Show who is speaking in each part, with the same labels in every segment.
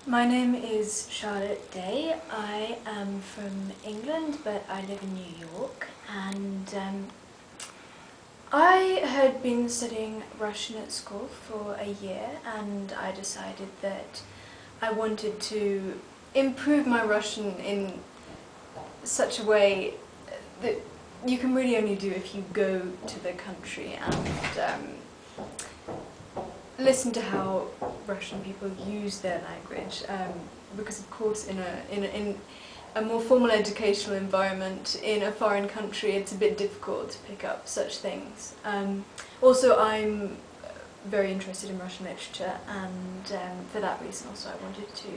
Speaker 1: My name is Charlotta. I am from England, but I live in New York, and I had been studying Russian at school for a year, and I decided that I wanted to improve my Russian in such a way that you can really only do if you go to the country and listen to how Russian people use their language, because of course in a more formal educational environment in a foreign country it's a bit difficult to pick up such things. Also, I'm very interested in Russian literature, and for that reason also I wanted to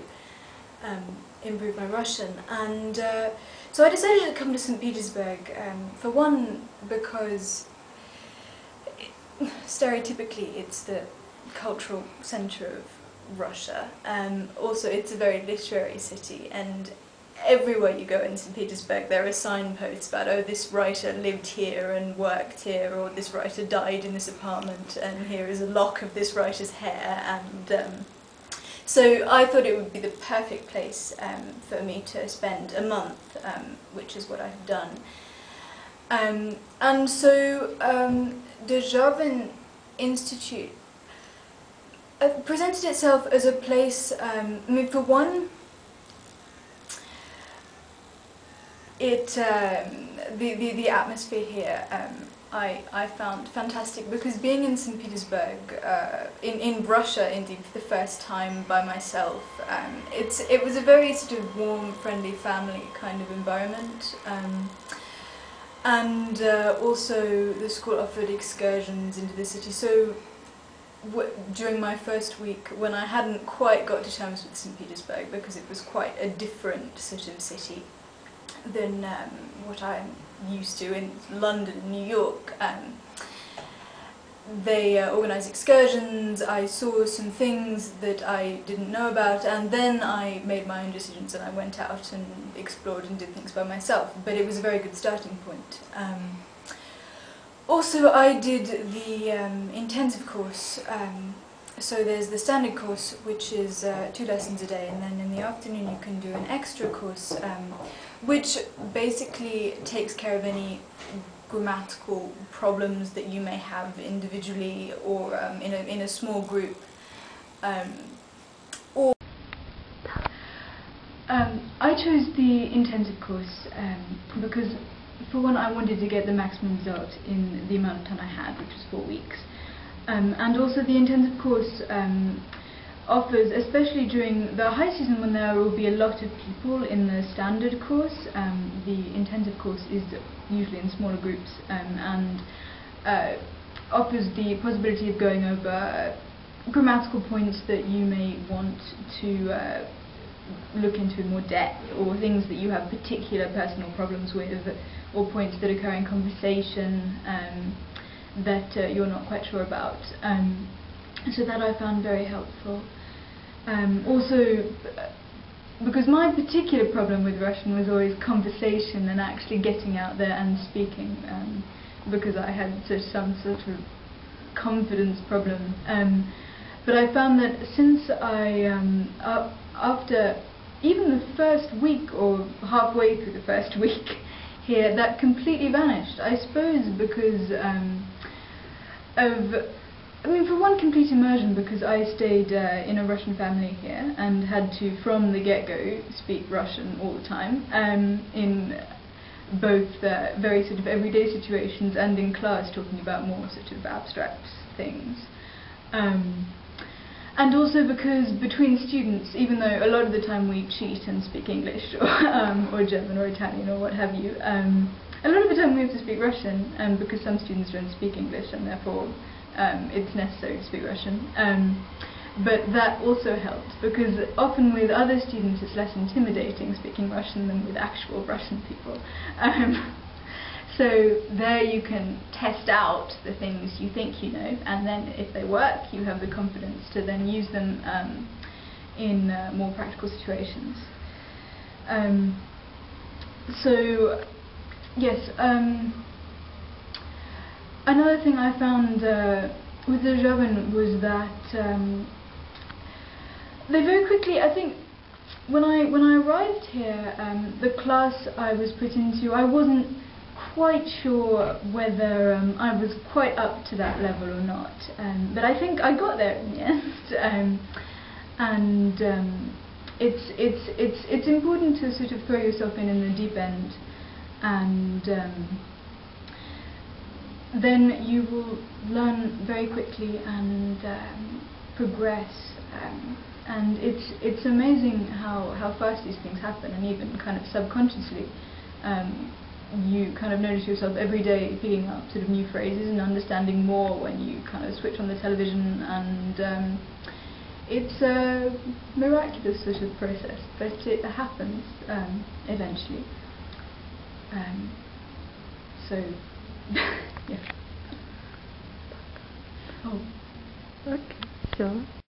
Speaker 1: improve my Russian, and so I decided to come to St. Petersburg, for one because stereotypically it's the cultural centre of Russia. Also, it's a very literary city, and everywhere you go in St. Petersburg there are signposts about, oh, this writer lived here and worked here, or this writer died in this apartment, and here is a lock of this writer's hair, and so I thought it would be the perfect place for me to spend a month, which is what I've done. And so Derzhavin Institute presented itself as a place, I mean, for one, the atmosphere here I found fantastic, because being in St. Petersburg, in Russia indeed for the first time by myself, it was a very sort of warm, friendly, family kind of environment, and also the school offered excursions into the city. So during my first week, when I hadn't quite got to terms with St. Petersburg, because it was quite a different sort of city than what I'm used to in London and New York, they organised excursions. I saw some things that I didn't know about, and then I made my own decisions and I went out and explored and did things by myself, but it was a very good starting point. Also, I did the intensive course, so there's the standard course, which is 2 lessons a day, and then in the afternoon you can do an extra course, which basically takes care of any grammatical problems that you may have individually or in a small group. I chose the intensive course because, for one, I wanted to get the maximum result in the amount of time I had, which was 4 weeks. And also the intensive course offers, especially during the high season when there will be a lot of people in the standard course, the intensive course is usually in smaller groups, and offers the possibility of going over grammatical points that you may want to look into in more depth, or things that you have particular personal problems with, or points that occur in conversation that you're not quite sure about. So that I found very helpful. Also, because my particular problem with Russian was always conversation and actually getting out there and speaking, because I had some sort of confidence problem. But I found that since after even the first week, or halfway through the first week here, that completely vanished. I suppose because for one, complete immersion, because I stayed in a Russian family here and had to, from the get-go, speak Russian all the time, in both very sort of everyday situations and in class, talking about more sort of abstract things. And also because between students, even though a lot of the time we cheat and speak English or German or Italian or what have you, a lot of the time we have to speak Russian, because some students don't speak English and therefore it's necessary to speak Russian. But that also helped, because often with other students it's less intimidating speaking Russian than with actual Russian people. So there you can test out the things you think you know, and then if they work, you have the confidence to then use them in more practical situations. So yes, another thing I found with Derzhavin was that They very quickly, I think, when I arrived here, the class I was put into, I wasn't quite sure whether I was quite up to that level or not, but I think I got there in the end. It's important to sort of throw yourself in the deep end, and then you will learn very quickly and progress. And it's amazing how fast these things happen, and even kind of subconsciously you kind of notice yourself every day picking up sort of new phrases and understanding more when you kind of switch on the television, and it's a miraculous sort of process, but it happens eventually. So yeah.
Speaker 2: Okay, sure.